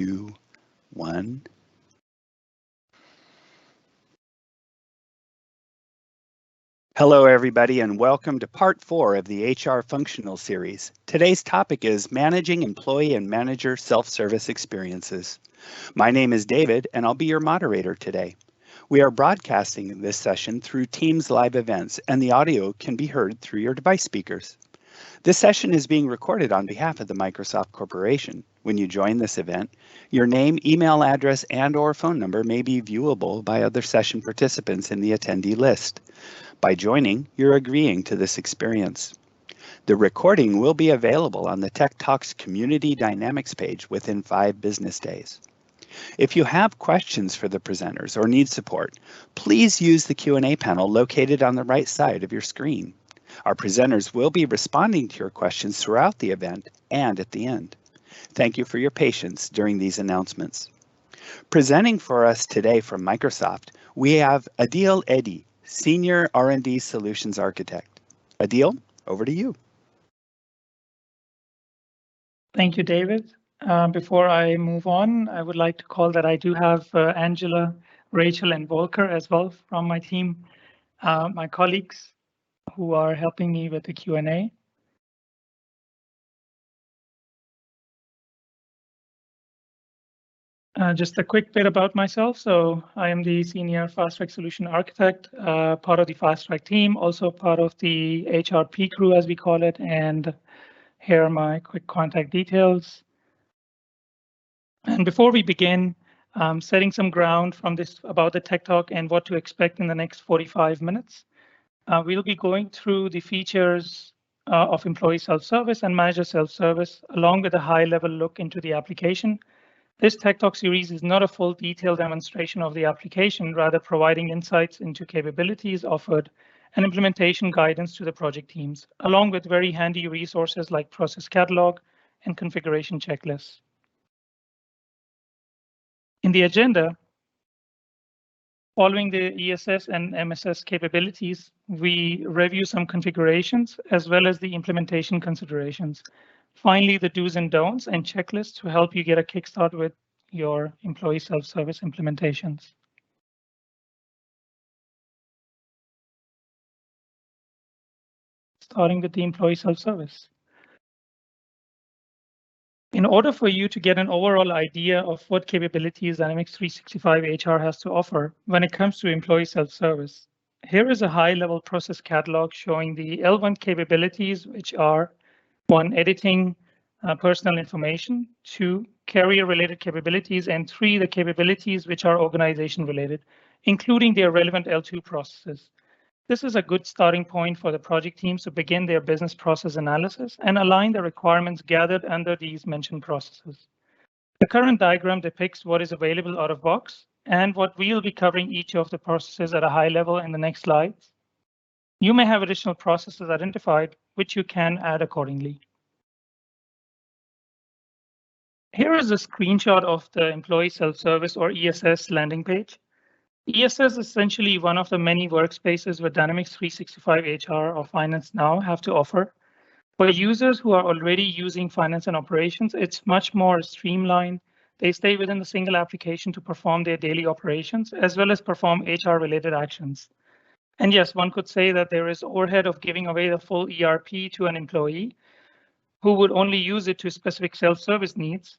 2, 1. Hello, everybody, and welcome to part 4 of the HR Functional Series. Today's topic is Managing Employee and Manager Self-Service Experiences. My name is David, and I'll be your moderator today. We are broadcasting this session through Teams live events, and the audio can be heard through your device speakers. This session is being recorded on behalf of the Microsoft Corporation. When you join this event, your name, email address, and/or phone number may be viewable by other session participants in the attendee list. By joining, you're agreeing to this experience. The recording will be available on the Tech Talks Community Dynamics page within 5 business days. If you have questions for the presenters or need support, please use the Q&A panel located on the right side of your screen. Our presenters will be responding to your questions throughout the event and at the end. Thank you for your patience during these announcements. Presenting for us today from Microsoft, we have Adil Eddy, Senior R&D Solutions Architect. Adil, over to you. Thank you, David. Before I move on, I would like to call that I do have Angela, Rachel, and Volker as well from my team, my colleagues who are helping me with the Q&A. Just a quick bit about myself. So I am the Senior Fast Track Solution Architect, part of the Fast Track team, also part of the HRP crew, as we call it. And here are my quick contact details. And before we begin, setting some ground from this about the Tech Talk and what to expect in the next 45 minutes. We'll be going through the features of employee self-service and manager self-service, along with a high-level look into the application. This Tech Talk series is not a full detailed demonstration of the application, rather providing insights into capabilities offered and implementation guidance to the project teams, along with very handy resources like process catalog and configuration checklists. In the agenda, following the ESS and MSS capabilities, we review some configurations as well as the implementation considerations. Finally, the do's and don'ts and checklists to help you get a kickstart with your employee self-service implementations. Starting with the employee self-service. In order for you to get an overall idea of what capabilities Dynamics 365 HR has to offer when it comes to employee self-service, here is a high-level process catalog showing the L1 capabilities, which are 1, editing personal information, 2, career-related capabilities, and 3, the capabilities which are organization-related, including their relevant L2 processes. This is a good starting point for the project teams to begin their business process analysis and align the requirements gathered under these mentioned processes. The current diagram depicts what is available out of box and what we'll be covering each of the processes at a high level in the next slides. You may have additional processes identified, which you can add accordingly. Here is a screenshot of the employee self-service or ESS landing page. ESS is essentially one of the many workspaces where Dynamics 365 HR or Finance Now have to offer. For users who are already using finance and operations, it's much more streamlined. They stay within the single application to perform their daily operations, as well as perform HR-related actions. And yes, one could say that there is overhead of giving away the full ERP to an employee who would only use it to specific self-service needs.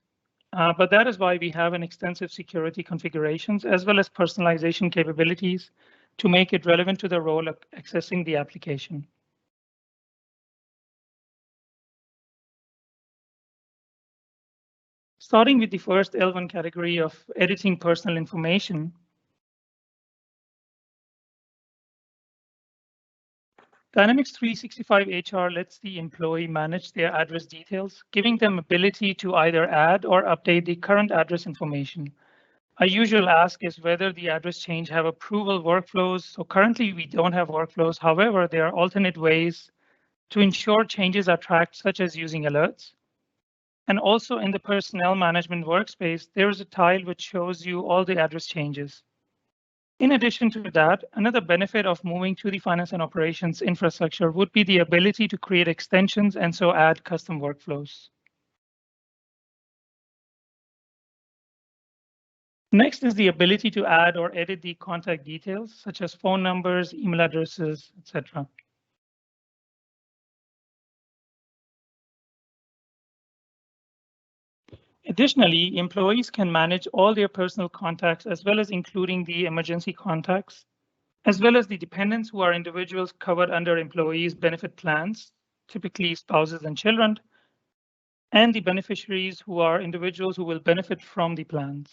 But that is why we have an extensive security configurations as well as personalization capabilities to make it relevant to the role of accessing the application. Starting with the first L1 category of editing personal information, Dynamics 365 HR lets the employee manage their address details, giving them ability to either add or update the current address information. A usual ask is whether the address change have approval workflows. So currently we don't have workflows. However, there are alternate ways to ensure changes are tracked, such as using alerts. And also in the personnel management workspace, there is a tile which shows you all the address changes. In addition to that, another benefit of moving to the finance and operations infrastructure would be the ability to create extensions and so add custom workflows. Next is the ability to add or edit the contact details, such as phone numbers, email addresses, etc. Additionally, employees can manage all their personal contacts as well as including the emergency contacts, as well as the dependents who are individuals covered under employees' benefit plans, typically spouses and children, and the beneficiaries who are individuals who will benefit from the plans.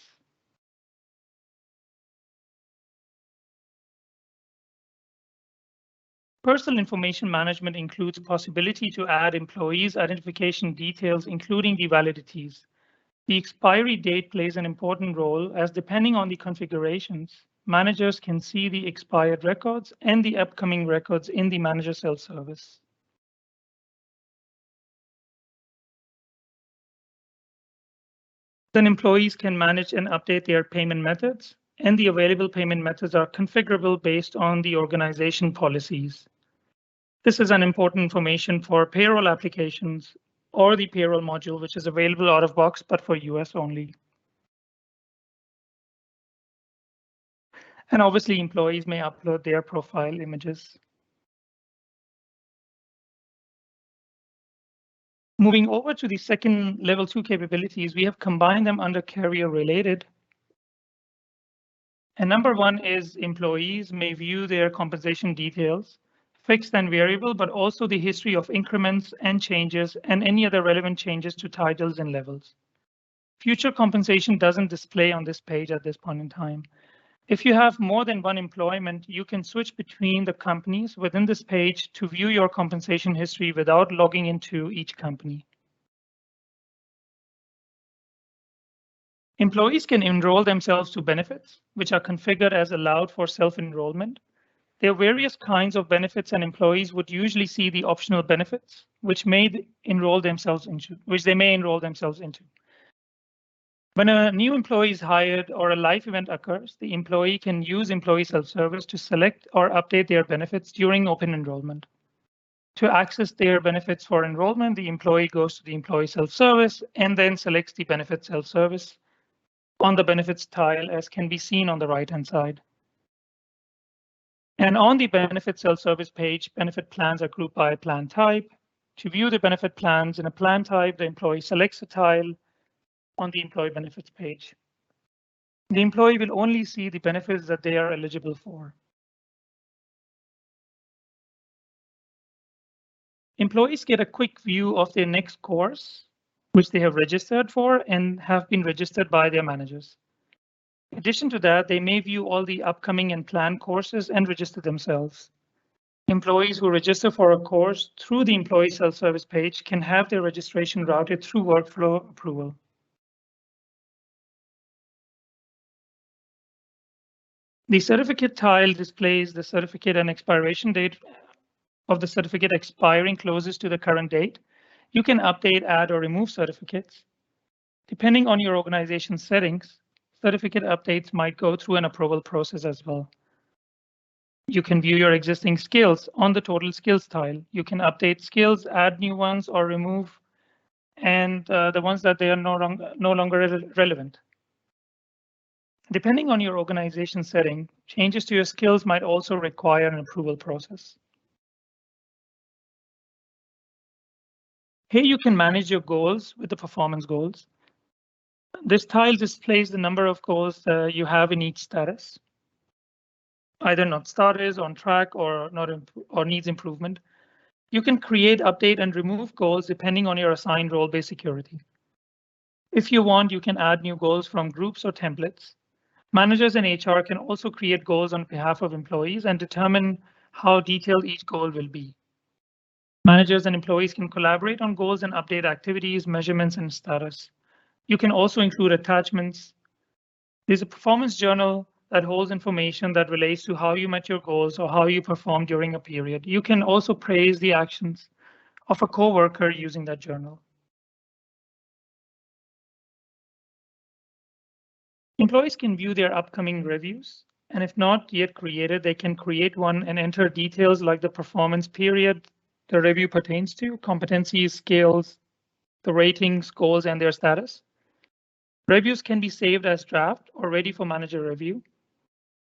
Personal information management includes possibility to add employees' identification details, including the validities. The expiry date plays an important role as depending on the configurations, managers can see the expired records and the upcoming records in the manager self-service. Then employees can manage and update their payment methods, and the available payment methods are configurable based on the organization policies. This is an important information for payroll applications or the payroll module, which is available out of box, but for US only. And obviously, employees may upload their profile images. Moving over to the second level 2 capabilities, we have combined them under career related. And number one is employees may view their compensation details, fixed and variable, but also the history of increments and changes and any other relevant changes to titles and levels. Future compensation doesn't display on this page at this point in time. If you have more than one employment, you can switch between the companies within this page to view your compensation history without logging into each company. Employees can enroll themselves to benefits, which are configured as allowed for self-enrollment. There are various kinds of benefits, and employees would usually see the optional benefits, which they may enroll themselves into. When a new employee is hired or a life event occurs, the employee can use employee self-service to select or update their benefits during open enrollment. To access their benefits for enrollment, the employee goes to the employee self-service and then selects the benefit self-service on the benefits tile, as can be seen on the right-hand side. And on the benefit self-service page, benefit plans are grouped by plan type. To view the benefit plans in a plan type, the employee selects a tile on the employee benefits page. The employee will only see the benefits that they are eligible for. Employees get a quick view of their next course, which they have registered for and have been registered by their managers. In addition to that, they may view all the upcoming and planned courses and register themselves. Employees who register for a course through the employee self-service page can have their registration routed through workflow approval. The certificate tile displays the certificate and expiration date of the certificate expiring closest to the current date. You can update, add, or remove certificates. Depending on your organization's settings, certificate updates might go through an approval process as well. You can view your existing skills on the total skills tile. You can update skills, add new ones, or remove, and the ones that they are no longer relevant. Depending on your organization setting, changes to your skills might also require an approval process. Here you can manage your goals with the performance goals. This tile displays the number of goals you have in each status, either not started, on track, or needs improvement. You can create, update, and remove goals depending on your assigned role-based security. If you want, you can add new goals from groups or templates. Managers and HR can also create goals on behalf of employees and determine how detailed each goal will be. Managers and employees can collaborate on goals and update activities, measurements, and status. You can also include attachments. There's a performance journal that holds information that relates to how you met your goals or how you performed during a period. You can also praise the actions of a coworker using that journal. Employees can view their upcoming reviews, and if not yet created, they can create one and enter details like the performance period the review pertains to, competencies, skills, the ratings, goals, and their status. Reviews can be saved as draft or ready for manager review.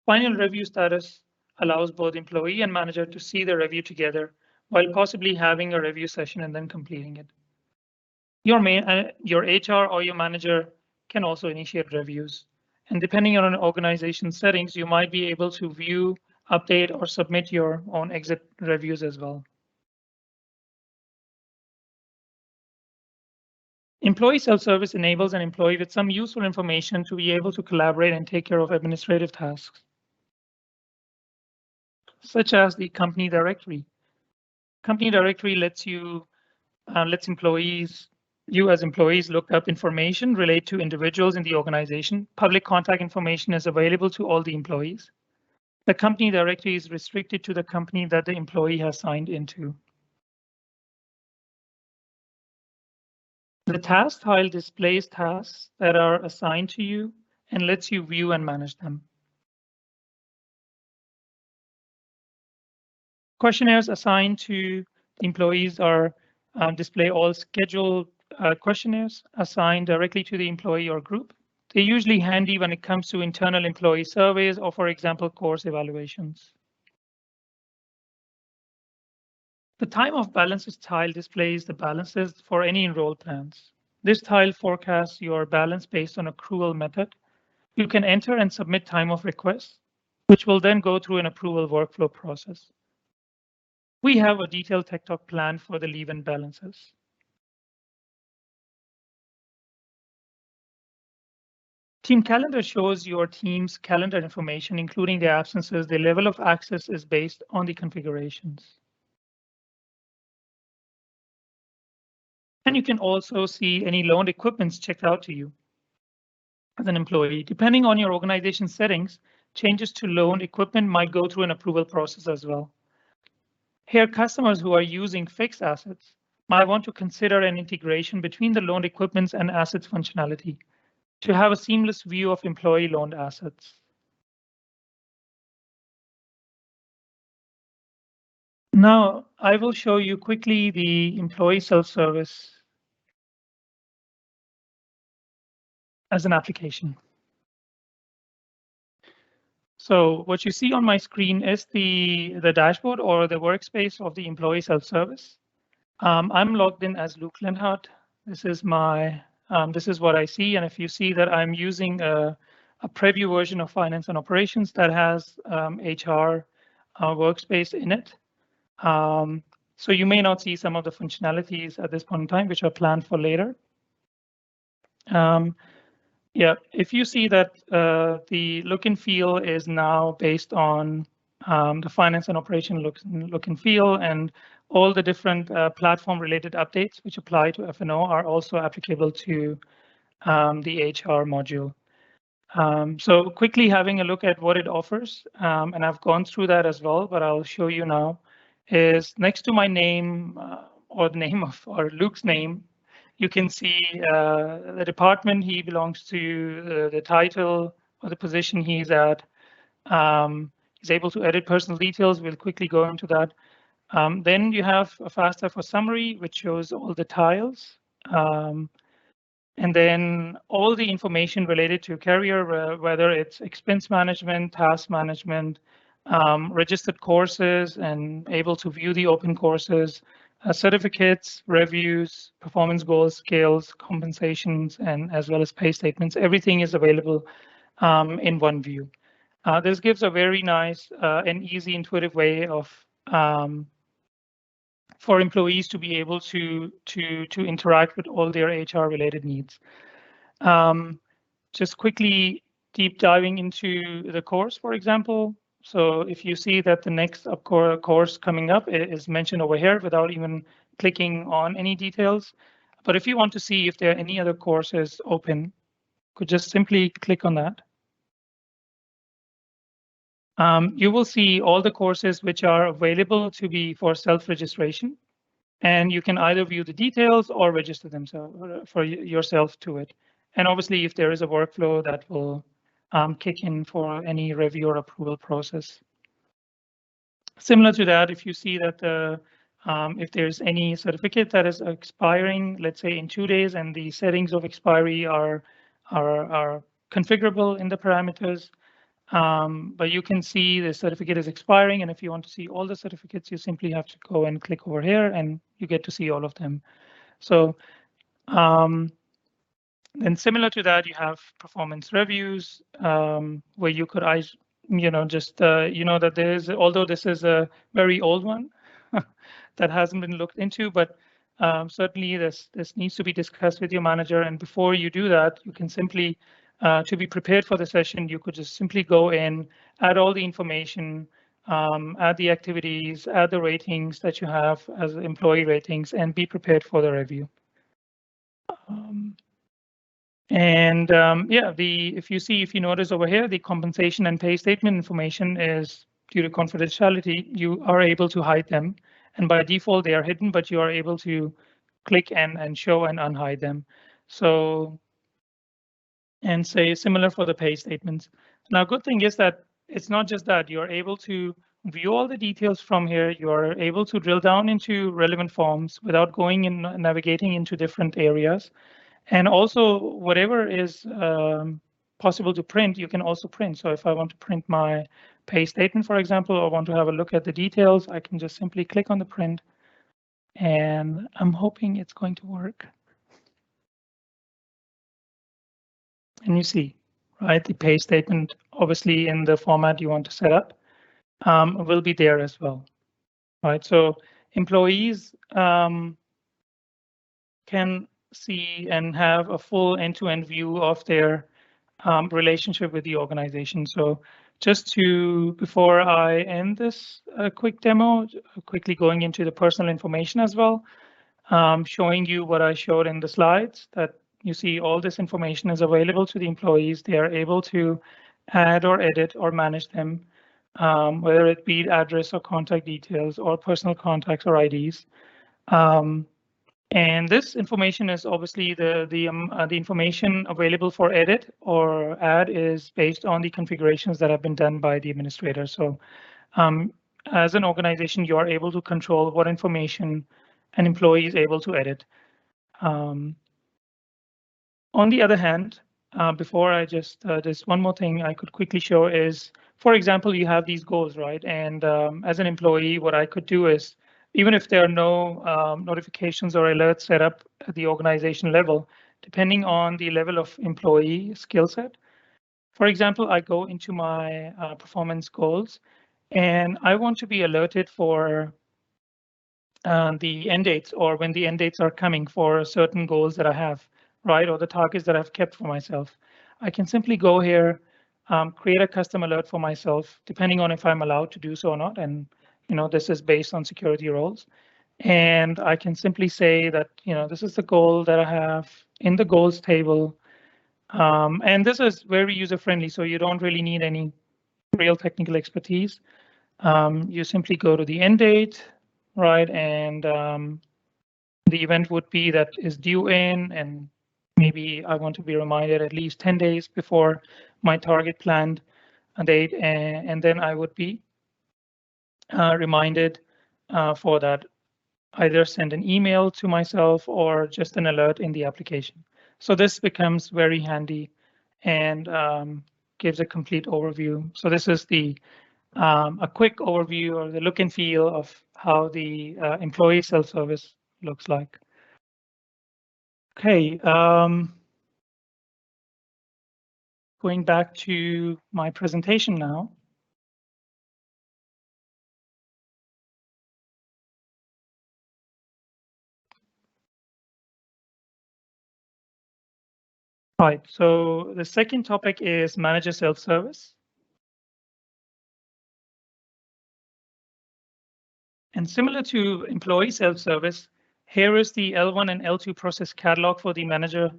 Final review status allows both employee and manager to see the review together while possibly having a review session and then completing it. Your HR or your manager can also initiate reviews. And depending on an organization settings, you might be able to view, update, or submit your own exit reviews as well. Employee self-service enables an employee with some useful information to be able to collaborate and take care of administrative tasks, such as the company directory. Company directory lets you, you as employees look up information related to individuals in the organization. Public contact information is available to all the employees. The company directory is restricted to the company that the employee has signed into. The task tile displays tasks that are assigned to you and lets you view and manage them. Questionnaires assigned to employees are display all scheduled questionnaires assigned directly to the employee or group. They're usually handy when it comes to internal employee surveys or, for example, course evaluations. The time of balances tile displays the balances for any enrolled plans. This tile forecasts your balance based on accrual method. You can enter and submit time of request, which will then go through an approval workflow process. We have a detailed tech talk plan for the leave and balances. Team calendar shows your team's calendar information, including the absences. The level of access is based on the configurations. And you can also see any loaned equipments checked out to you as an employee. Depending on your organization settings, changes to loaned equipment might go through an approval process as well. Here, customers who are using fixed assets might want to consider an integration between the loaned equipments and assets functionality to have a seamless view of employee loaned assets. Now, I will show you quickly the employee self-service as an application. So what you see on my screen is the dashboard or the workspace of the employee self-service. I'm logged in as Luke Lenhardt. This is my this is what I see. And if you see that I'm using a preview version of finance and operations that has HR workspace in it. So you may not see some of the functionalities at this point in time, which are planned for later. Yeah, if you see that the look and feel is now based on the finance and operation look and feel, and all the different platform-related updates which apply to F&O are also applicable to the HR module. So quickly having a look at what it offers, and I've gone through that as well, but I'll show you now, is next to my name or the name of, or Luke's name, you can see the department he belongs to, the title or the position he's at. He's able to edit personal details. We'll quickly go into that. Then you have a FASTA for summary, which shows all the tiles. And then all the information related to career, whether it's expense management, task management, registered courses, and able to view the open courses, certificates, reviews, performance goals, scales, compensations, and as well as pay statements. Everything is available in one view. This gives a very nice and easy, intuitive way of for employees to be able to interact with all their HR-related needs. Just quickly deep diving into the course, for example. So if you see that the next course coming up is mentioned over here without even clicking on any details. But if you want to see if there are any other courses open, could just simply click on that. You will see all the courses which are available to be for self-registration. And you can either view the details or register themselves for yourself to it. And obviously, if there is a workflow that will kick in for any review or approval process. Similar to that, if you see that if there's any certificate that is expiring, let's say in 2 days, and the settings of expiry are are configurable in the parameters. But you can see the certificate is expiring, and if you want to see all the certificates, you simply have to go and click over here, and you get to see all of them. So then similar to that, you have performance reviews, where you could, just, that there is, although this is a very old one that hasn't been looked into, but certainly this needs to be discussed with your manager. And before you do that, you can simply, to be prepared for the session, you could just simply go in, add all the information, add the activities, add the ratings that you have as employee ratings, and be prepared for the review. Yeah, if you notice over here, the compensation and pay statement information is, due to confidentiality, you are able to hide them. And by default, they are hidden, but you are able to click and show and unhide them. So, and say similar for the pay statements. Now, good thing is that it's not just that you're able to view all the details from here. You're able to drill down into relevant forms without going and navigating into different areas. And also, whatever is possible to print, you can also print. So if I want to print my pay statement, for example, or want to have a look at the details, I can just simply click on the print. And I'm hoping it's going to work. And you see, right, the pay statement, obviously in the format you want to set up, will be there as well, right? So employees can see and have a full end-to-end view of their relationship with the organization. So just before I end this quick demo, quickly going into the personal information as well, showing you what I showed in the slides, that you see all this information is available to the employees. They are able to add or edit or manage them, whether it be address or contact details or personal contacts or IDs. And this information is obviously the information available for edit or add is based on the configurations that have been done by the administrator. So as an organization, you are able to control what information an employee is able to edit. On the other hand, before I just, there's one more thing I could quickly show is, for example, you have these goals, right? And as an employee, what I could do is, even if there are no notifications or alerts set up at the organization level, depending on the level of employee skill set. For example, I go into my performance goals, and I want to be alerted for the end dates, or when the end dates are coming for certain goals that I have, right, or the targets that I've kept for myself. I can simply go here, create a custom alert for myself, depending on if I'm allowed to do so or not. And this is based on security roles. And I can simply say that this is the goal that I have in the goals table. And this is very user-friendly, so you don't really need any real technical expertise. You simply go to the end date, right? And the event would be that is due in, and maybe I want to be reminded at least 10 days before my target planned date, and then I would be reminded for that, either send an email to myself or just an alert in the application. So this becomes very handy and gives a complete overview. So this is a quick overview or the look and feel of how the employee self-service looks like. Okay, going back to my presentation now. Right, so the second topic is manager self-service. And similar to employee self-service, here is the L1 and L2 process catalog for the manager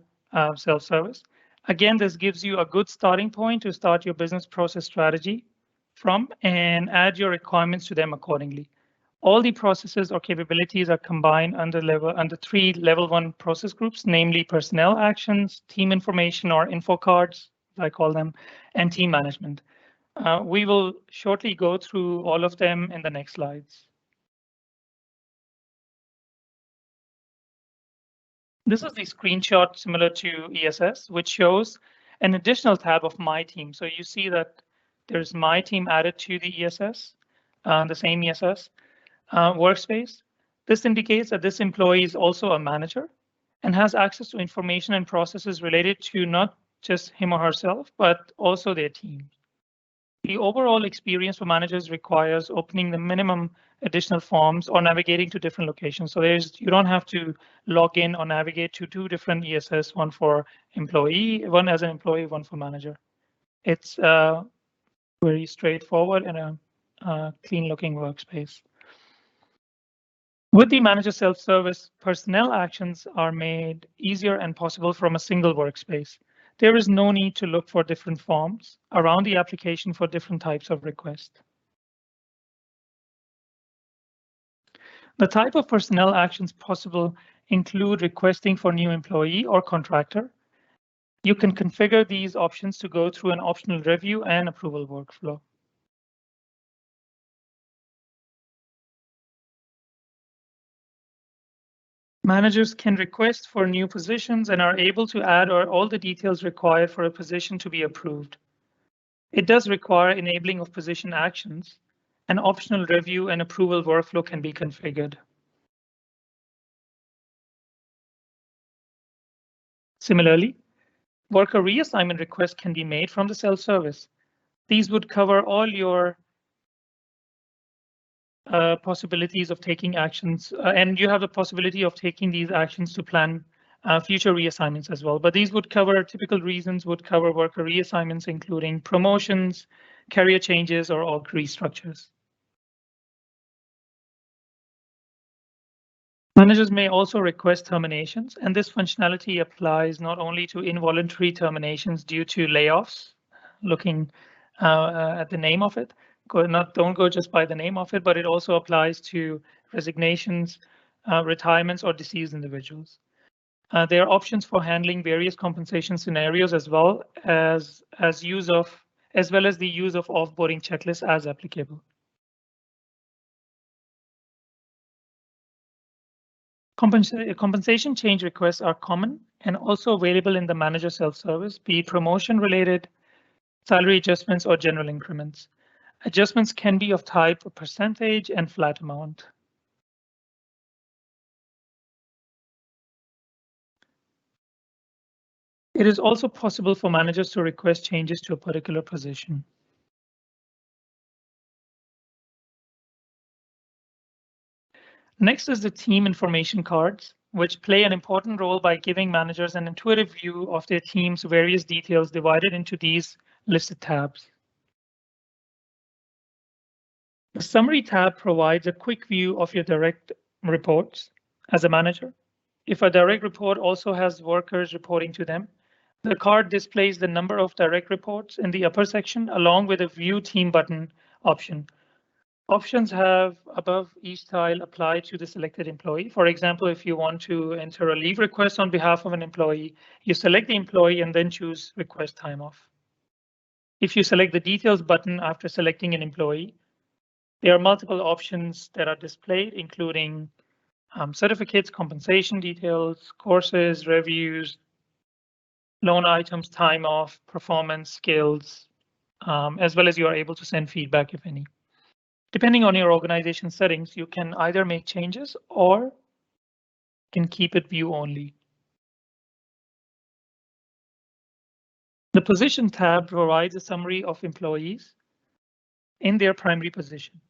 self-service. Again, this gives you a good starting point to start your business process strategy from and add your requirements to them accordingly. All the processes or capabilities are combined under three level 1 process groups, namely personnel actions, team information or info cards, as I call them, and team management. We will shortly go through all of them in the next slides. This is the screenshot similar to ESS, which shows an additional tab of My Team. So you see that there's My Team added to the ESS, the same ESS workspace. This indicates that this employee is also a manager and has access to information and processes related to not just him or herself, but also their team. The overall experience for managers requires opening the minimum additional forms or navigating to different locations. So you don't have to log in or navigate to two different ESS, one for employee, one as an employee, one for manager. It's very straightforward and a clean looking workspace. With the manager self-service, personnel actions are made easier and possible from a single workspace. There is no need to look for different forms around the application for different types of requests. The type of personnel actions possible include requesting for new employee or contractor. You can configure these options to go through an optional review and approval workflow. Managers can request for new positions and are able to add all the details required for a position to be approved. It does require enabling of position actions. An optional review and approval workflow can be configured. Similarly, worker reassignment requests can be made from the self-service. These would cover all your possibilities of taking actions, and you have the possibility of taking these actions to plan future reassignments as well. But these would cover typical reasons, would cover worker reassignments, including promotions, career changes, or org restructures. Managers may also request terminations, and this functionality applies not only to involuntary terminations due to layoffs, looking at the name of it, don't go just by the name of it, but it also applies to resignations, retirements, or deceased individuals. There are options for handling various compensation scenarios as well as the use of offboarding checklists as applicable. Compensation change requests are common and also available in the manager self-service, be it promotion-related, salary adjustments, or general increments. Adjustments can be of type percentage and flat amount. It is also possible for managers to request changes to a particular position. Next is the team information cards, which play an important role by giving managers an intuitive view of their team's various details divided into these listed tabs. The Summary tab provides a quick view of your direct reports as a manager. If a direct report also has workers reporting to them, the card displays the number of direct reports in the upper section along with a View Team button option. Options have above each tile apply to the selected employee. For example, if you want to enter a leave request on behalf of an employee, you select the employee and then choose Request Time Off. If you select the Details button after selecting an employee, there are multiple options that are displayed, including certificates, compensation details, courses, reviews, loan items, time off, performance, skills, as well as you are able to send feedback, if any. Depending on your organization settings, you can either make changes or can keep it view only. The Position tab provides a summary of employees in their primary position.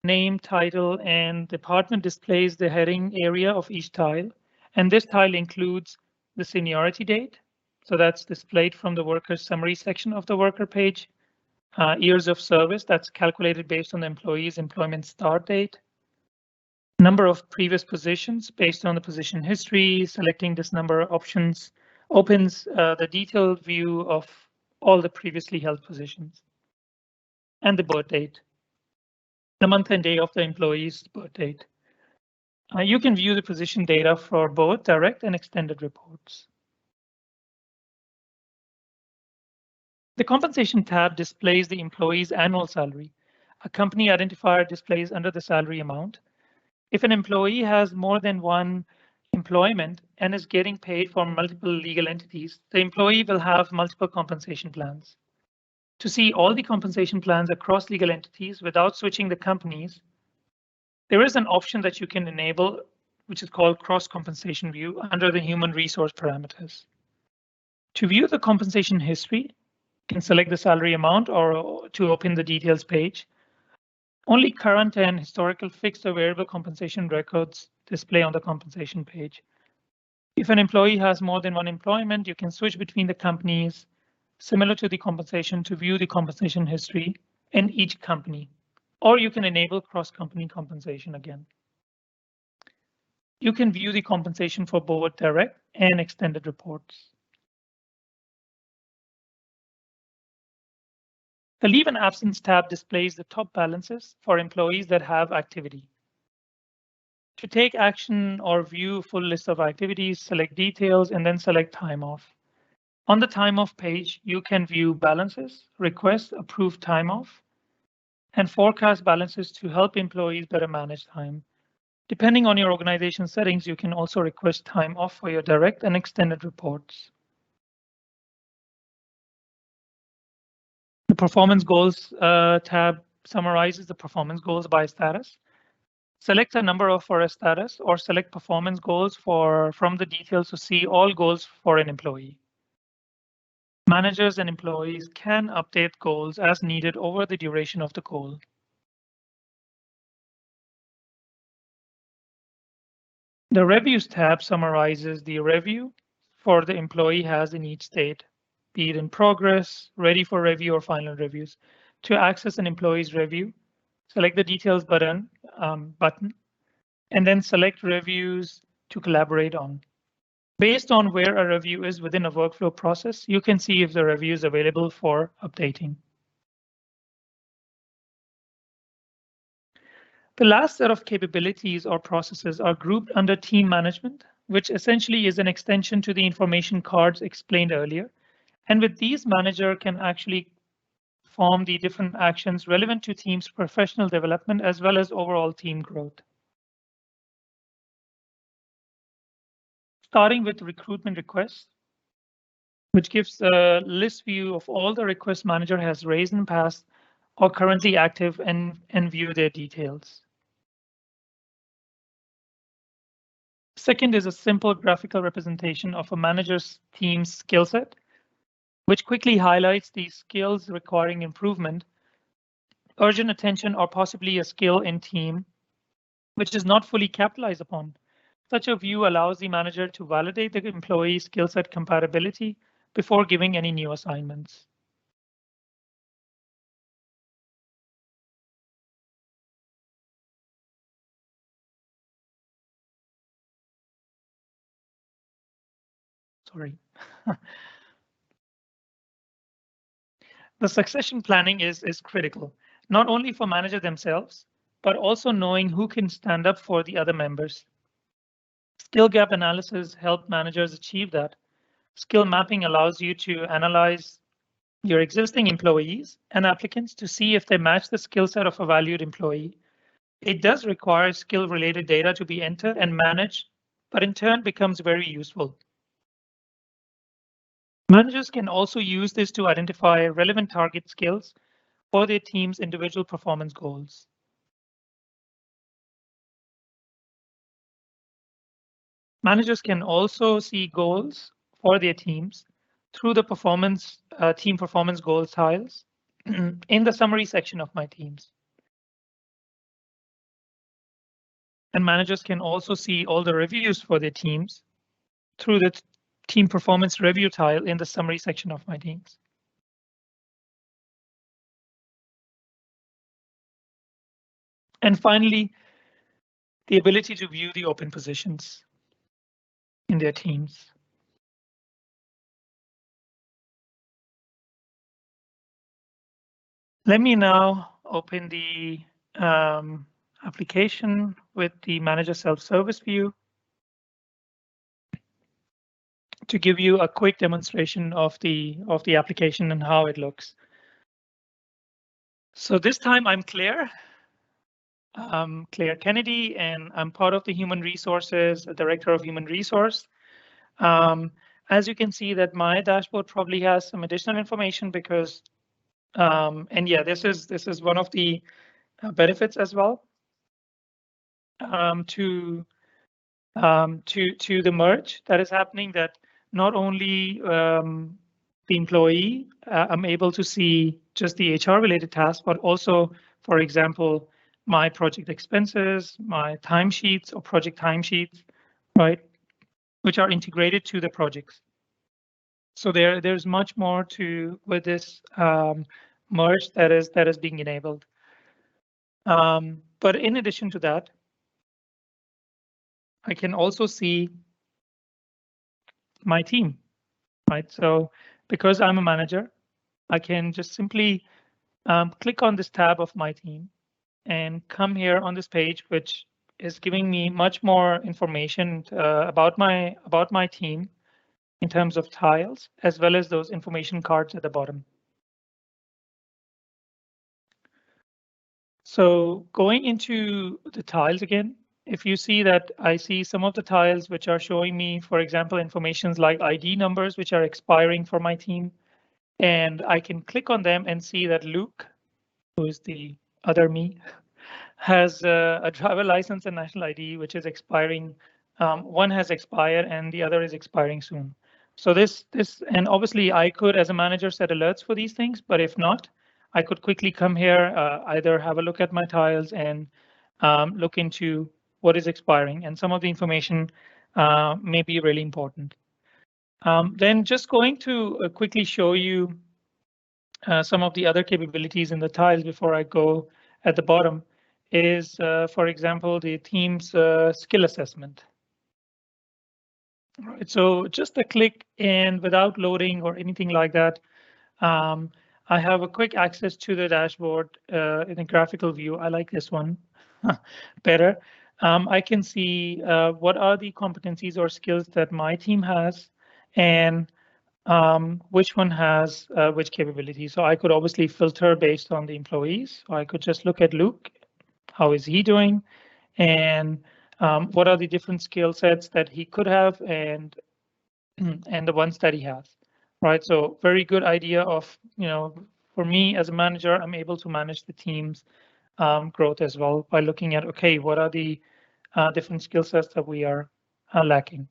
Name, title, and department displays the heading area of each tile, and this tile includes the seniority date. So that's displayed from the worker summary section of the worker page. Years of service, that's calculated based on the employee's employment start date. Number of previous positions based on the position history. Selecting this number of options opens the detailed view of all the previously held positions. And the birth date, the month and day of the employee's birth date. You can view the position data for both direct and extended reports. The Compensation tab displays the employee's annual salary. A company identifier displays under the salary amount. If an employee has more than one employment and is getting paid for multiple legal entities, the employee will have multiple compensation plans. To see all the compensation plans across legal entities without switching the companies, there is an option that you can enable, which is called cross-compensation view under the human resource parameters. To view the compensation history, you can select the salary amount or to open the details page. Only current and historical fixed or variable compensation records display on the compensation page. If an employee has more than one employment, you can switch between the companies similar to the compensation to view the compensation history in each company, or you can enable cross-company compensation again. You can view the compensation for both direct and extended reports. The Leave and Absence tab displays the top balances for employees that have activity. To take action or view full list of activities, select Details and then select Time Off. On the Time Off page, you can view balances, request approved time off, and forecast balances to help employees better manage time. Depending on your organization settings, you can also request time off for your direct and extended reports. The Performance Goals tab summarizes the performance goals by status. Select a number for a status or select performance goals from the details to see all goals for an employee. Managers and employees can update goals as needed over the duration of the goal. The Reviews tab summarizes the review for the employee has in each state, be it in progress, ready for review, or final reviews. To access an employee's review, select the Details button, and then select Reviews to collaborate on. Based on where a review is within a workflow process, you can see if the review is available for updating. The last set of capabilities or processes are grouped under Team Management, which essentially is an extension to the information cards explained earlier. And with these, manager can actually form the different actions relevant to team's professional development as well as overall team growth. Starting with recruitment requests, which gives a list view of all the requests manager has raised in the past or currently active and view their details. Second is a simple graphical representation of a manager's team's skill set, which quickly highlights the skills requiring improvement, urgent attention, or possibly a skill in team, which is not fully capitalized upon. Such a view allows the manager to validate the employee skill set compatibility before giving any new assignments. Sorry. The succession planning is critical, not only for managers themselves, but also knowing who can stand up for the other members. Skill gap analysis helps managers achieve that. Skill mapping allows you to analyze your existing employees and applicants to see if they match the skill set of a valued employee. It does require skill-related data to be entered and managed, but in turn becomes very useful. Managers can also use this to identify relevant target skills for their team's individual performance goals. Managers can also see goals for their teams through the team performance goals tiles in the summary section of my teams. And managers can also see all the reviews for their teams through the team performance review tile in the summary section of my teams. And finally, the ability to view the open positions in their teams. Let me now open the application with the manager self-service view to give you a quick demonstration of the application and how it looks. So this time I'm clear. Claire Kennedy, and I'm part of the Human Resources, Director of Human Resource. As you can see that my dashboard probably has some additional information because, and yeah, this is one of the benefits as well to the merge that is happening, that not only the employee, I'm able to see just the HR related tasks, but also, for example, my project expenses, my timesheets or project timesheets, right, which are integrated to the projects. So there's much more to with this merge that is being enabled. But in addition to that, I can also see my team, right? So because I'm a manager, I can just simply click on this tab of my team and come here on this page, which is giving me much more information about my team in terms of tiles, as well as those information cards at the bottom. So going into the tiles again, if you see that I see some of the tiles which are showing me, for example, informations like ID numbers, which are expiring for my team. And I can click on them and see that Luke, who is the other me, has a driver license and national ID, which is expiring. One has expired and the other is expiring soon. So this, and obviously I could, as a manager, set alerts for these things, but if not, I could quickly come here, either have a look at my tiles and look into what is expiring, and some of the information may be really important. Then just going to quickly show you some of the other capabilities in the tiles before I go at the bottom is, for example, the team's skill assessment. Right, so just a click and without loading or anything like that, I have a quick access to the dashboard in a graphical view. I like this one better. I can see what are the competencies or skills that my team has, and which one has which capability. So I could obviously filter based on the employees. So I could just look at Luke, how is he doing, and what are the different skill sets that he could have, and the ones that he has, right? So very good idea of, for me as a manager, I'm able to manage the team's growth as well by looking at, okay, what are the different skill sets that we are lacking,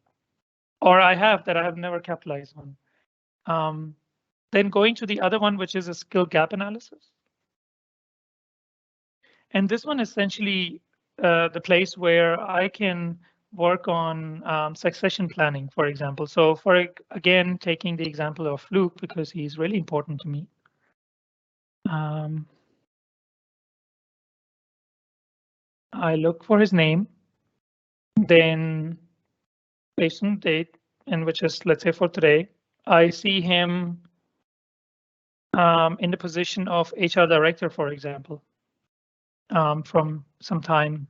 or I have never capitalized on. Then going to the other one, which is a skill gap analysis. And this one is essentially the place where I can work on succession planning, for example. So again, taking the example of Luke, because he's really important to me. I look for his name, then based on date, and which is, let's say, for today, I see him in the position of HR director, for example, from some time.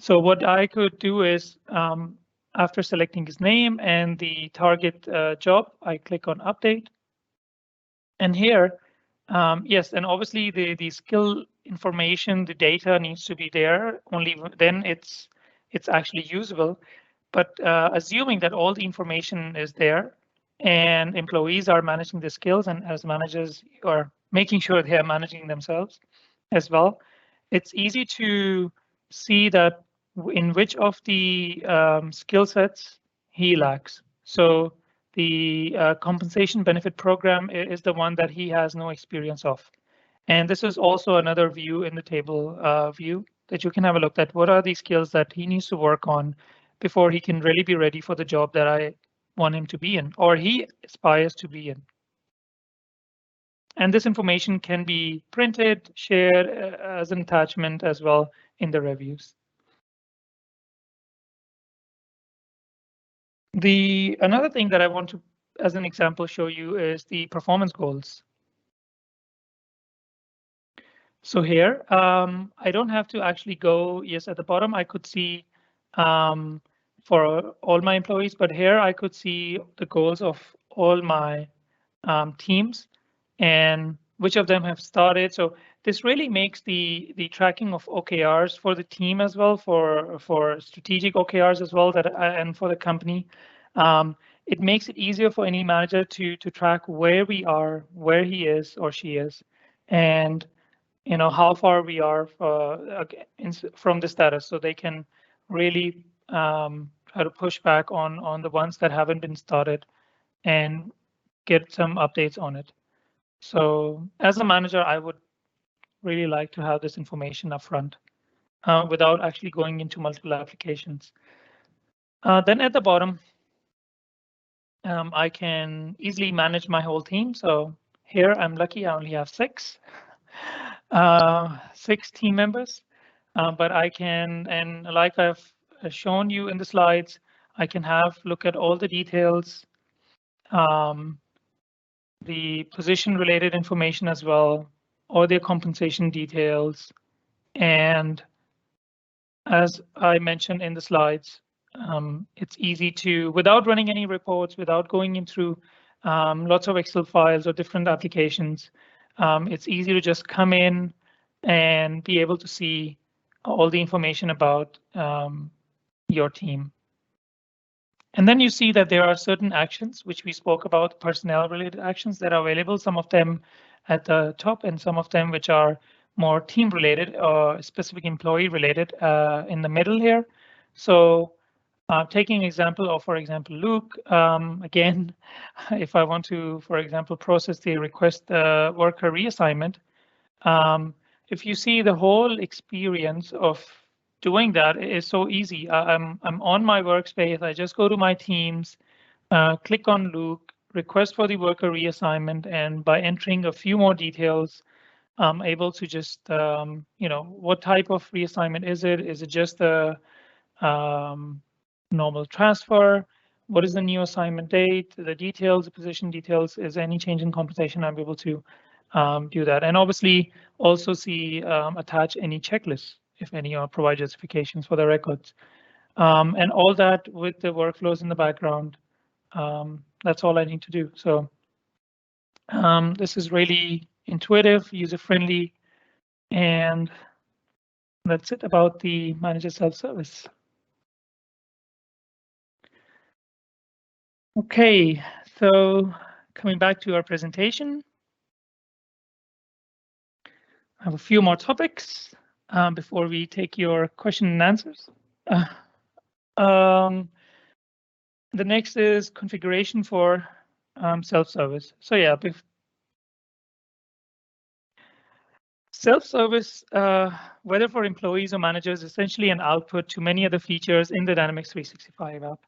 So what I could do is, after selecting his name and the target job, I click on update. And here, yes, and obviously the skill information, the data needs to be there. Only then it's actually usable. But assuming that all the information is there and employees are managing the skills, and as managers are making sure they are managing themselves as well, it's easy to see that in which of the skill sets he lacks. So the compensation benefit program is the one that he has no experience of. And this is also another view in the table view that you can have a look at. What are the skills that he needs to work on before he can really be ready for the job that I want him to be in, or he aspires to be in. And this information can be printed, shared as an attachment as well in the reviews. Another thing that I want to, as an example, show you is the performance goals. So here, I don't have to actually go, yes, at the bottom, I could see for all my employees, but here I could see the goals of all my teams and which of them have started. So this really makes the tracking of OKRs for the team as well, for strategic OKRs as well, and for the company. It makes it easier for any manager to track where we are, where he is or she is, and how far we are from the status, so they can really try to push back on the ones that haven't been started and get some updates on it. So as a manager, I would really like to have this information up front without actually going into multiple applications. Then at the bottom, I can easily manage my whole team. So here I'm lucky I only have 6 team members, but I can, and like I've shown you in the slides, I can look at all the details, the position related information as well, or their compensation details. And as I mentioned in the slides, it's easy to, without running any reports, without going in through lots of Excel files or different applications, it's easy to just come in and be able to see all the information about your team. And then you see that there are certain actions which we spoke about, personnel related actions that are available, some of them at the top and some of them which are more team related or specific employee related in the middle here. So taking example of, for example, Luke, again, if I want to, for example, process the request worker reassignment, if you see the whole experience of doing that is so easy. I'm on my workspace. I just go to my Teams, click on Luke, request for the worker reassignment, and by entering a few more details, I'm able to just, what type of reassignment is it? Is it just a normal transfer? What is the new assignment date? The details, the position details, is any change in compensation? I'm able to do that. And obviously also see attach any checklists, if any, or provide justifications for the records. And all that with the workflows in the background. That's all I need to do. So this is really intuitive, user-friendly, and that's it about the manager self-service. Okay, so coming back to our presentation, I have a few more topics before we take your question and answers. The next is configuration for self-service. So yeah, self-service, whether for employees or managers, is essentially an output to many other features in the Dynamics 365 app.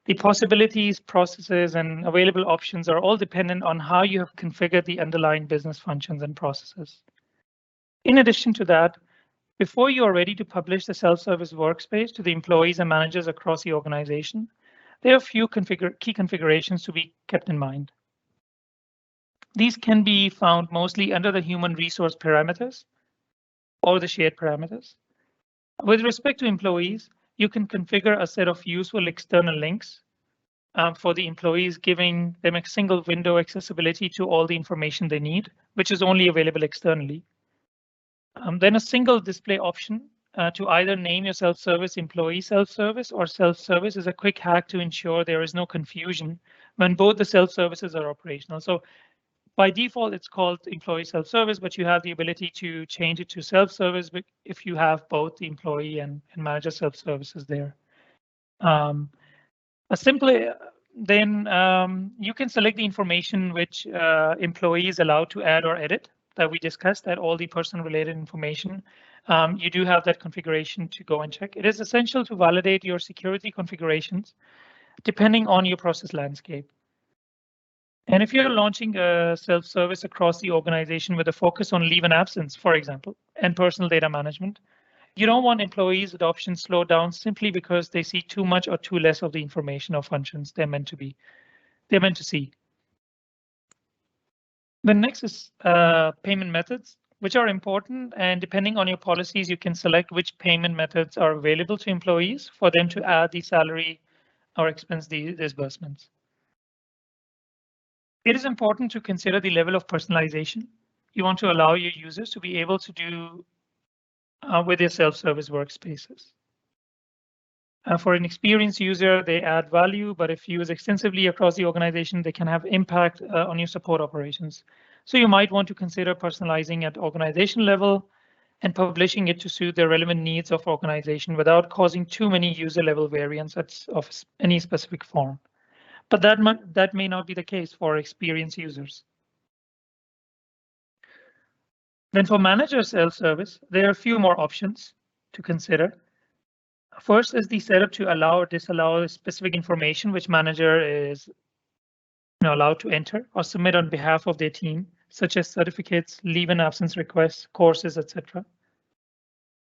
The possibilities, processes, and available options are all dependent on how you have configured the underlying business functions and processes. In addition to that, before you are ready to publish the self-service workspace to the employees and managers across the organization, there are a few key configurations to be kept in mind. These can be found mostly under the human resource parameters or the shared parameters. With respect to employees, you can configure a set of useful external links for the employees, giving them a single window accessibility to all the information they need, which is only available externally. Then a single display option to either name your self-service employee self-service or self-service is a quick hack to ensure there is no confusion when both the self-services are operational. So by default, it's called employee self-service, but you have the ability to change it to self-service if you have both the employee and manager self-services there. Then you can select the information which employee is allowed to add or edit that we discussed, that all the person related information. You do have that configuration to go and check. It is essential to validate your security configurations depending on your process landscape. And if you're launching a self-service across the organization with a focus on leave and absence, for example, and personal data management, you don't want employees' adoption slowed down simply because they see too much or too less of the information or functions they're meant to see. The next is payment methods, which are important, and depending on your policies, you can select which payment methods are available to employees for them to add the salary or expense disbursements. It is important to consider the level of personalization you want to allow your users to be able to do with their self-service workspaces. For an experienced user, they add value, but if used extensively across the organization, they can have impact on your support operations. So you might want to consider personalizing at organization level and publishing it to suit the relevant needs of organization without causing too many user level variants of any specific form. But that may not be the case for experienced users. Then for manager self-service, there are a few more options to consider. First is the setup to allow or disallow specific information which manager is allowed to enter or submit on behalf of their team, such as certificates, leave and absence requests, courses, etc.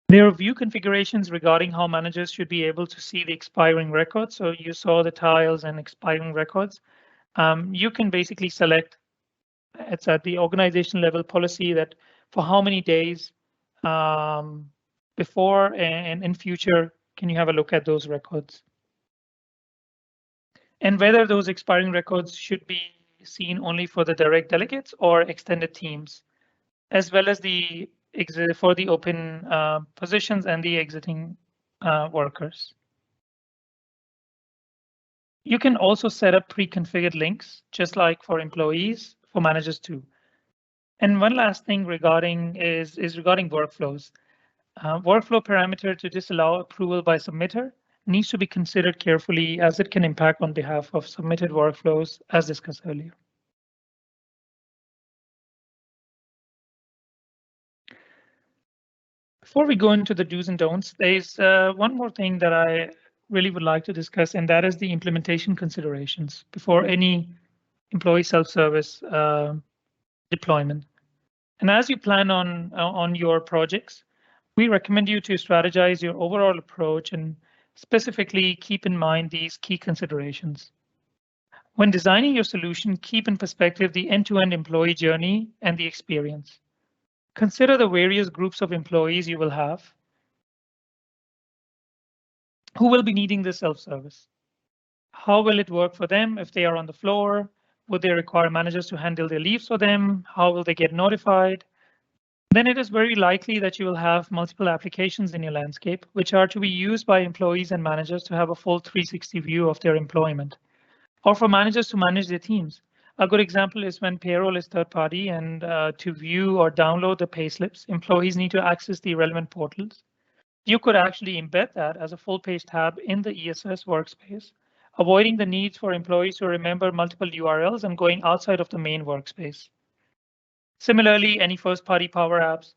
There are view configurations regarding how managers should be able to see the expiring records. So you saw the tiles and expiring records. You can basically select, it's at the organization level policy that for how many days before and in future can you have a look at those records. And whether those expiring records should be seen only for the direct delegates or extended teams, as well as the exit for the open positions and the exiting workers. You can also set up pre-configured links, just like for employees, for managers too. And one last thing regarding workflows. Workflow parameter to disallow approval by submitter needs to be considered carefully as it can impact on behalf of submitted workflows, as discussed earlier. Before we go into the do's and don'ts, there's one more thing that I really would like to discuss, and that is the implementation considerations before any employee self-service deployment. And as you plan on your projects, we recommend you to strategize your overall approach and specifically keep in mind these key considerations. When designing your solution, keep in perspective the end-to-end employee journey and the experience. Consider the various groups of employees you will have who will be needing this self-service. How will it work for them if they are on the floor? Would they require managers to handle their leaves for them? How will they get notified? Then it is very likely that you will have multiple applications in your landscape, which are to be used by employees and managers to have a full 360 view of their employment, or for managers to manage their teams. A good example is when payroll is third party and to view or download the payslips, employees need to access the relevant portals. You could actually embed that as a full page tab in the ESS workspace, avoiding the need for employees to remember multiple URLs and going outside of the main workspace. Similarly, any first-party Power Apps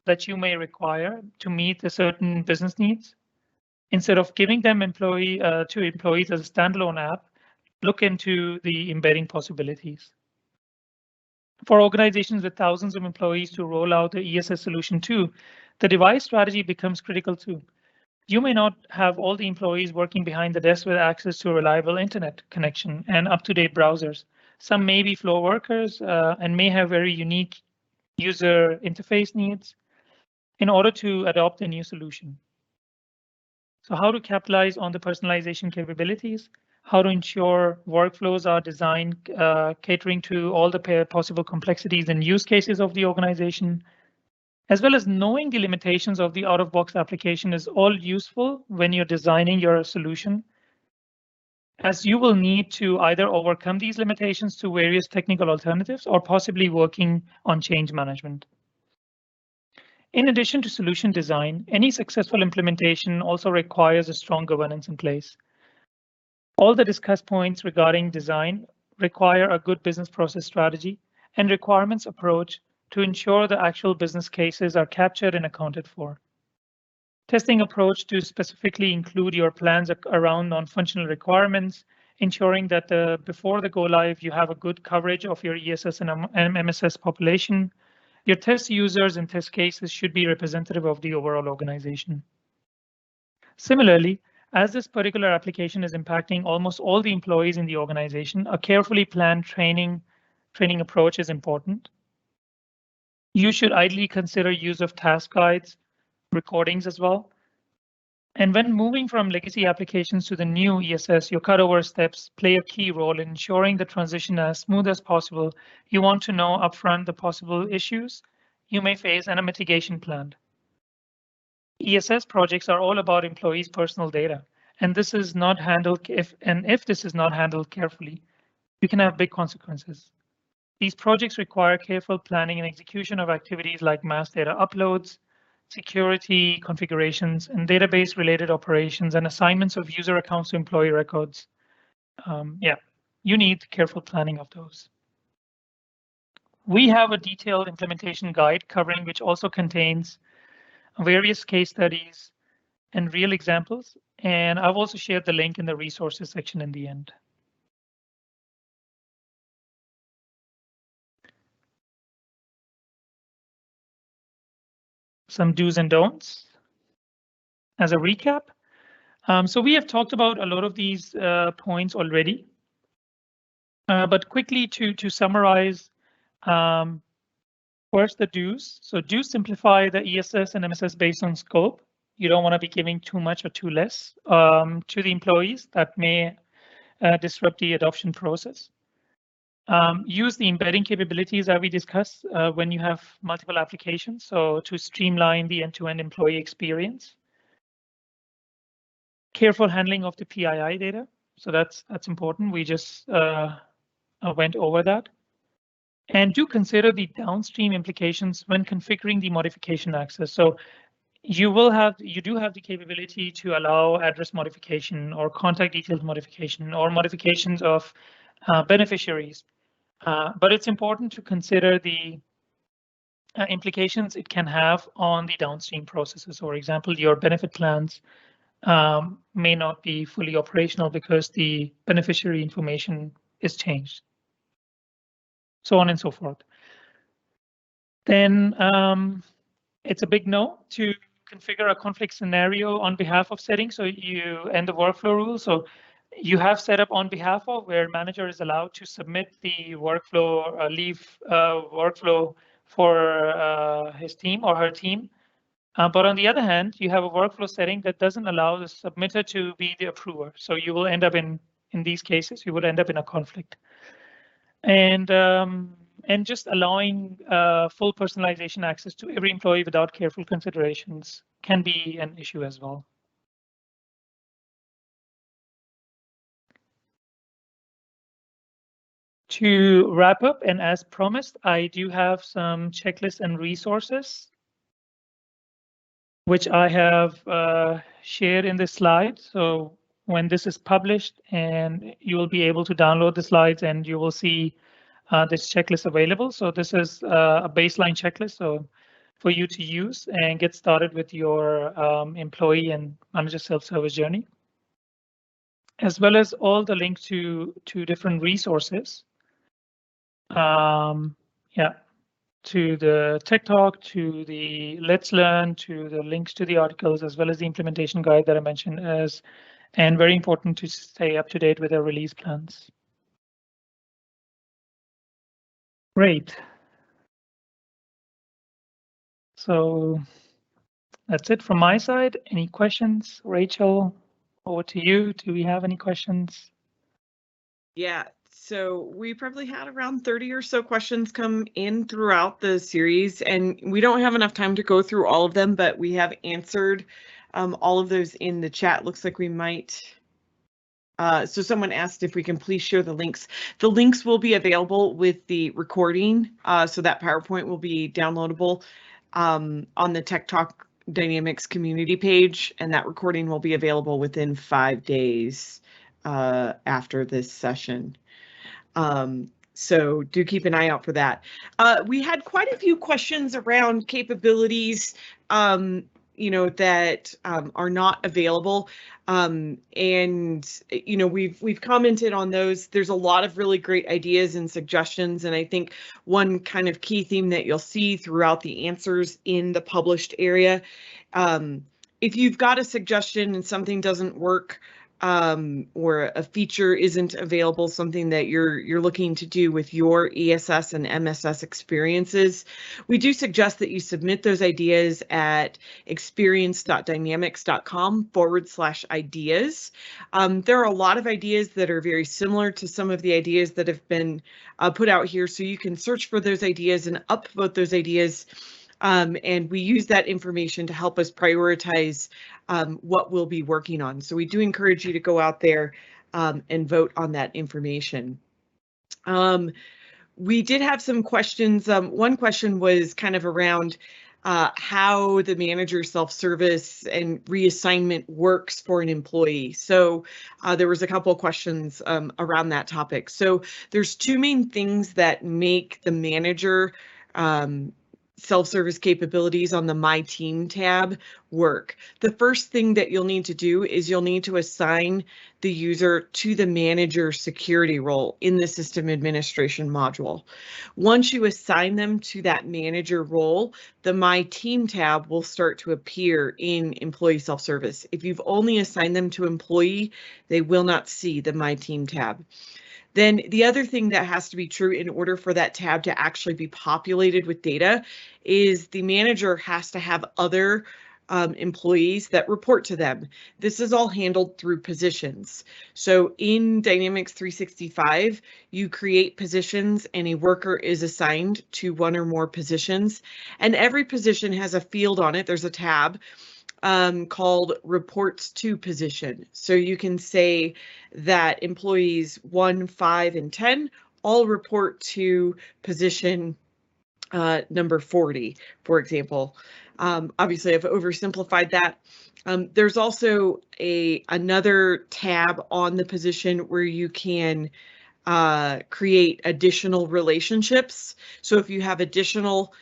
that you may require to meet a certain business needs, instead of giving them to employees as a standalone app, look into the embedding possibilities. For organizations with thousands of employees to roll out the ESS solution too, the device strategy becomes critical too. You may not have all the employees working behind the desk with access to a reliable internet connection and up-to-date browsers. Some may be floor workers and may have very unique user interface needs in order to adopt a new solution. So how to capitalize on the personalization capabilities, how to ensure workflows are designed catering to all the possible complexities and use cases of the organization, as well as knowing the limitations of the out-of-box application is all useful when you're designing your solution, as you will need to either overcome these limitations through various technical alternatives or possibly working on change management. In addition to solution design, any successful implementation also requires a strong governance in place. All the discussed points regarding design require a good business process strategy and requirements approach to ensure the actual business cases are captured and accounted for. Testing approach to specifically include your plans around non-functional requirements, ensuring that before the go live, you have a good coverage of your ESS and MSS population. Your test users and test cases should be representative of the overall organization. Similarly, as this particular application is impacting almost all the employees in the organization, a carefully planned training approach is important. You should ideally consider use of task guides, recordings as well, And when moving from legacy applications to the new ESS, your cutover steps play a key role in ensuring the transition as smooth as possible. You want to know upfront the possible issues you may face and a mitigation plan. ESS projects are all about employees' personal data, and this is not handled if this is not handled carefully, you can have big consequences. These projects require careful planning and execution of activities like mass data uploads, security configurations, and database-related operations and assignments of user accounts to employee records. Yeah, you need careful planning of those. We have a detailed implementation guide covering which also contains various case studies and real examples, and I've also shared the link in the resources section in the end. Some do's and don'ts. As a recap, so we have talked about a lot of these points already, but quickly to summarize, first the do's. So do simplify the ESS and MSS based on scope. You don't want to be giving too much or too less to the employees. That may disrupt the adoption process. Use the embedding capabilities that we discussed when you have multiple applications, so to streamline the end-to-end employee experience. Careful handling of the PII data, so that's important. We just went over that. And do consider the downstream implications when configuring the modification access. So you do have the capability to allow address modification or contact details modification or modifications of beneficiaries. But it's important to consider the implications it can have on the downstream processes. For example, your benefit plans may not be fully operational because the beneficiary information is changed, so on and so forth. Then it's a big no to configure a conflict scenario on behalf of settings. So you end the workflow rule. So you have set up on behalf of where manager is allowed to submit the workflow, leave workflow for his team or her team. But on the other hand, you have a workflow setting that doesn't allow the submitter to be the approver. So you will end up in these cases, you would end up in a conflict. And just allowing full personalization access to every employee without careful considerations can be an issue as well. To wrap up, and as promised, I do have some checklists and resources which I have shared in this slide. So when this is published, and you will be able to download the slides and you will see this checklist available. So this is a baseline checklist so for you to use and get started with your employee and manager self-service journey, as well as all the links to different resources. Yeah, to the Tech Talk, to the Let's Learn, to the links to the articles, as well as the implementation guide that I mentioned, and very important to stay up to date with our release plans. Great. So that's it from my side. Any questions? Rachel, over to you. Do we have any questions? Yeah, so we probably had around 30 or so questions come in throughout the series, and we don't have enough time to go through all of them, but we have answered all of those in the chat. Looks like we might. So someone asked if we can please share the links. The links will be available with the recording, so that PowerPoint will be downloadable on the Tech Talk Dynamics community page, and that recording will be available within 5 days after this session. So do keep an eye out for that. We had quite a few questions around capabilities, you know, that are not available. And, you know, we've commented on those. There's a lot of really great ideas and suggestions. And I think one kind of key theme that you'll see throughout the answers in the published area, if you've got a suggestion and something doesn't work, or a feature isn't available, something that you're looking to do with your ESS and MSS experiences, we do suggest that you submit those ideas at experience.dynamics.com/ideas. There are a lot of ideas that are very similar to some of the ideas that have been put out here, so you can search for those ideas and upvote those ideas. And we use that information to help us prioritize what we'll be working on. So we do encourage you to go out there and vote on that information. We did have some questions. One question was kind of around how the manager self-service and reassignment works for an employee. So there was a couple of questions around that topic. So there's two main things that make the manager self-service capabilities on the My Team tab work. The first thing that you'll need to do is you'll need to assign the user to the manager security role in the system administration module. Once you assign them to that manager role, the My Team tab will start to appear in employee self-service. If you've only assigned them to employee, they will not see the My Team tab. Then the other thing that has to be true in order for that tab to actually be populated with data is the manager has to have other employees that report to them. This is all handled through positions. So in Dynamics 365, you create positions and a worker is assigned to one or more positions, and every position has a field on it. There's a tab called reports to position. So you can say that employees 1, 5, and 10 all report to position number 40, for example. Obviously, I've oversimplified that. There's also another tab on the position where you can create additional relationships. So if you have additional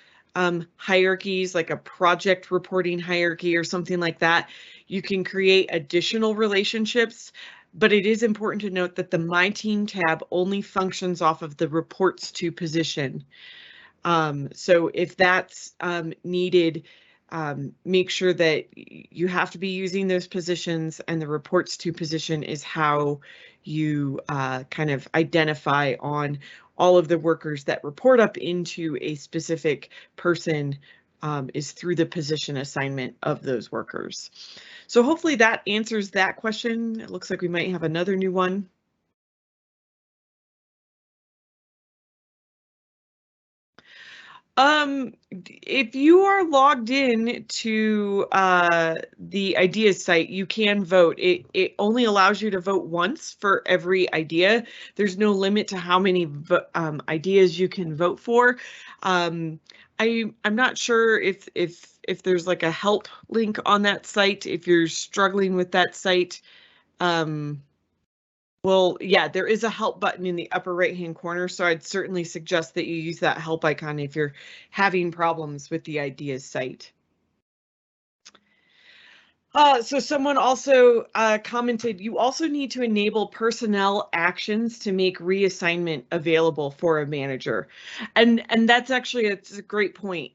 hierarchies, like a project reporting hierarchy or something like that, you can create additional relationships. But it is important to note that the My Team tab only functions off of the reports to position. So if that's needed, make sure that you have to be using those positions, and the reports to position is how you kind of identify on all of the workers that report up into a specific person is through the position assignment of those workers. So hopefully that answers that question. It looks like we might have another new one. If you are logged in to the ideas site, you can vote. It only allows you to vote once for every idea. There's no limit to how many ideas you can vote for. I'm not sure if there's like a help link on that site. If you're struggling with that site, well, yeah, there is a help button in the upper right-hand corner, so I'd certainly suggest that you use that help icon if you're having problems with the ideas site. So someone also commented, you also need to enable personnel actions to make reassignment available for a manager. And that's actually, it's a great point.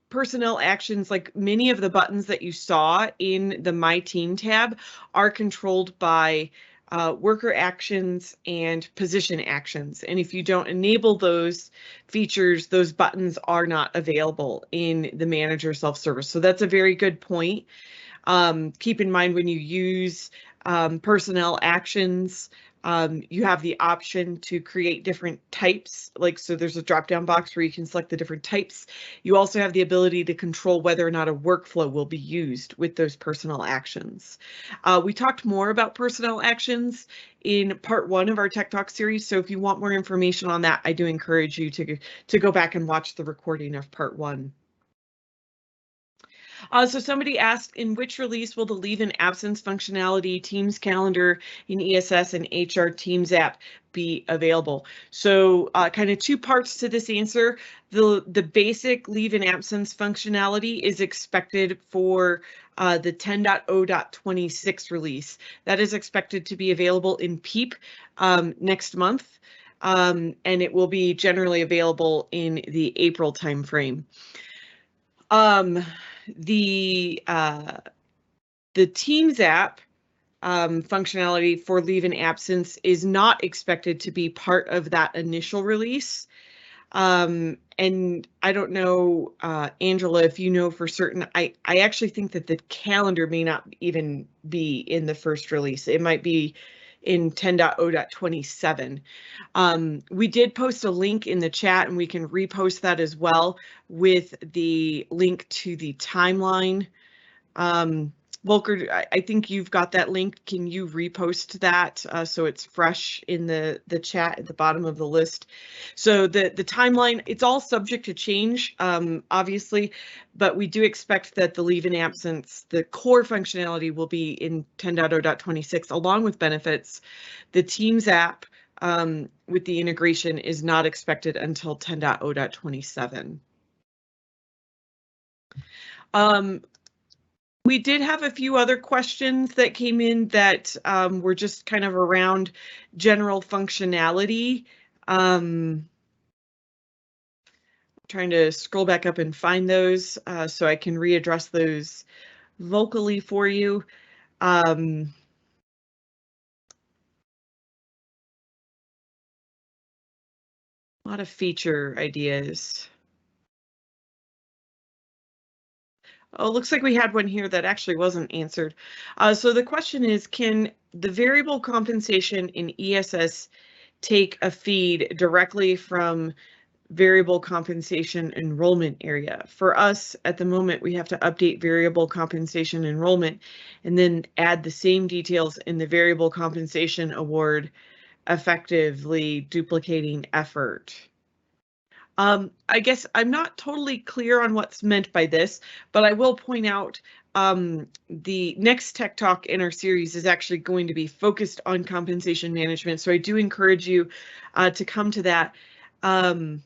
Personnel actions, like many of the buttons that you saw in the My Team tab, are controlled by worker actions and position actions. And if you don't enable those features, those buttons are not available in the manager self-service. So that's a very good point. Keep in mind when you use personnel actions, you have the option to create different types, so there's a drop-down box where you can select the different types. You also have the ability to control whether or not a workflow will be used with those personnel actions. We talked more about personnel actions in part 1 of our Tech Talk series, so if you want more information on that, I do encourage you to go back and watch the recording of part 1. So somebody asked, in which release will the leave and absence functionality, Teams calendar in ESS and HR Teams app be available? So kind of two parts to this answer. The basic leave and absence functionality is expected for the 10.0.26 release. That is expected to be available in PEEP next month, and it will be generally available in the April timeframe. The Teams app functionality for leave and absence is not expected to be part of that initial release. And I don't know, Angela, if you know for certain, I actually think that the calendar may not even be in the first release. It might be in 10.0.27. We did post a link in the chat, and we can repost that as well with the link to the timeline. Volker, I think you've got that link. Can you repost that so it's fresh in the chat at the bottom of the list? So the timeline, it's all subject to change, obviously, but we do expect that the leave and absence, the core functionality, will be in 10.0.26 along with benefits. The Teams app with the integration is not expected until 10.0.27. We did have a few other questions that came in that were just kind of around general functionality. Trying to scroll back up and find those so I can readdress those vocally for you. A lot of feature ideas. Oh, looks like we had one here that actually wasn't answered. So the question is, can the variable compensation in ESS take a feed directly from variable compensation enrollment area? For us, at the moment, we have to update variable compensation enrollment and then add the same details in the variable compensation award, effectively duplicating effort. I guess I'm not totally clear on what's meant by this, but I will point out the next Tech Talk in our series is actually going to be focused on compensation management. So I do encourage you to come to that. I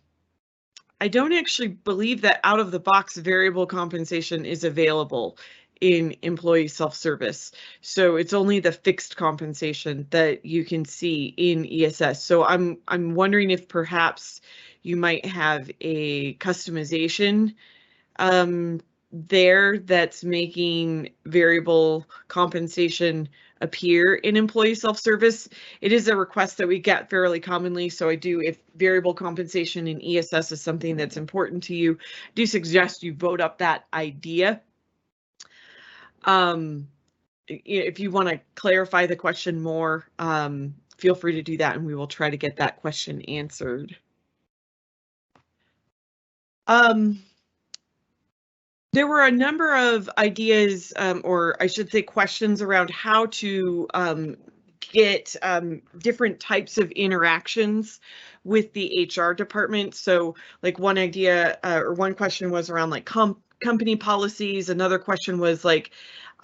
don't actually believe that out of the box variable compensation is available in employee self-service. So it's only the fixed compensation that you can see in ESS. So I'm wondering if perhaps you might have a customization there that's making variable compensation appear in employee self-service. It is a request that we get fairly commonly, so if variable compensation in ESS is something that's important to you, I do suggest you vote up that idea. If you want to clarify the question more, feel free to do that, and we will try to get that question answered. There were a number of ideas, or I should say questions, around how to get different types of interactions with the HR department. So like one idea or one question was around like company policies. Another question was like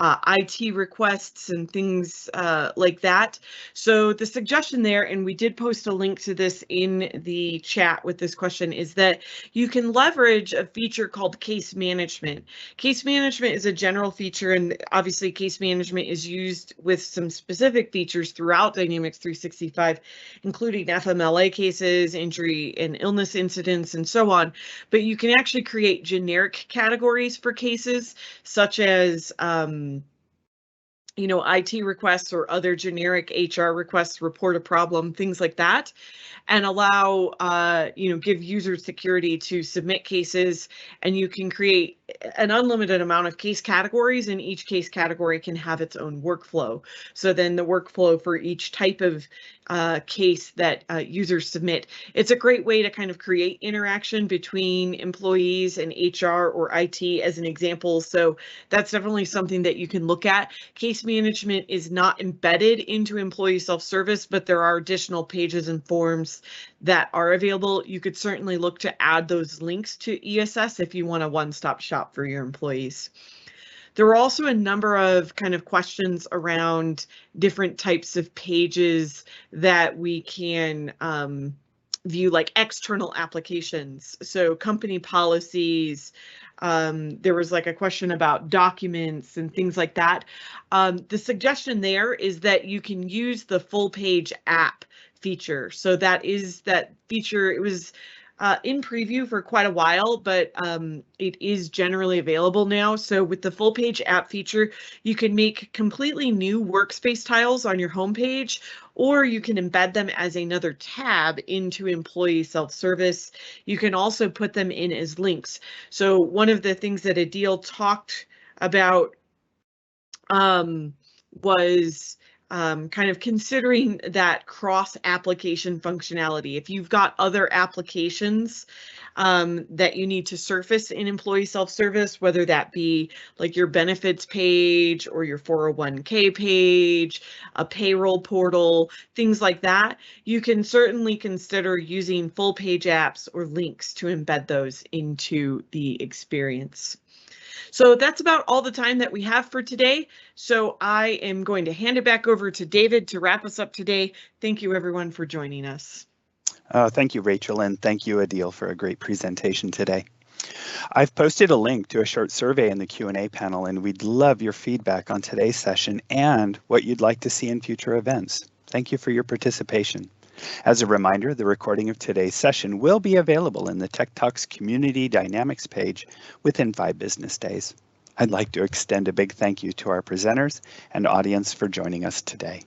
IT requests and things like that. So the suggestion there, and we did post a link to this in the chat with this question, is that you can leverage a feature called case management. Case management is a general feature, and obviously case management is used with some specific features throughout Dynamics 365, including FMLA cases, injury and illness incidents, and so on. But you can actually create generic categories for cases, such as IT requests or other generic HR requests, report a problem, things like that, and allow, give users security to submit cases, and you can create an unlimited amount of case categories, and each case category can have its own workflow. So then the workflow for each type of case that users submit. It's a great way to kind of create interaction between employees and HR or IT as an example. So that's definitely something that you can look at. Case management is not embedded into employee self-service, but there are additional pages and forms that are available. You could certainly look to add those links to ESS if you want a one-stop shop for your employees. There were also a number of kind of questions around different types of pages that we can view, like external applications. So company policies. There was like a question about documents and things like that. The suggestion there is that you can use the full page app feature. So that is that feature. It was in preview for quite a while, but it is generally available now. So with the full page app feature, you can make completely new workspace tiles on your homepage, or you can embed them as another tab into employee self-service. You can also put them in as links. So one of the things that Adil talked about was kind of considering that cross-application functionality. If you've got other applications that you need to surface in employee self-service, whether that be like your benefits page or your 401k page, a payroll portal, things like that, you can certainly consider using full page apps or links to embed those into the experience. So that's about all the time that we have for today. So I am going to hand it back over to David to wrap us up today. Thank you everyone for joining us. Thank you, Rachel, and thank you, Adil, for a great presentation today. I've posted a link to a short survey in the Q&A panel, and we'd love your feedback on today's session and what you'd like to see in future events. Thank you for your participation. As a reminder, the recording of today's session will be available in the Tech Talks Community Dynamics page within 5 business days. I'd like to extend a big thank you to our presenters and audience for joining us today.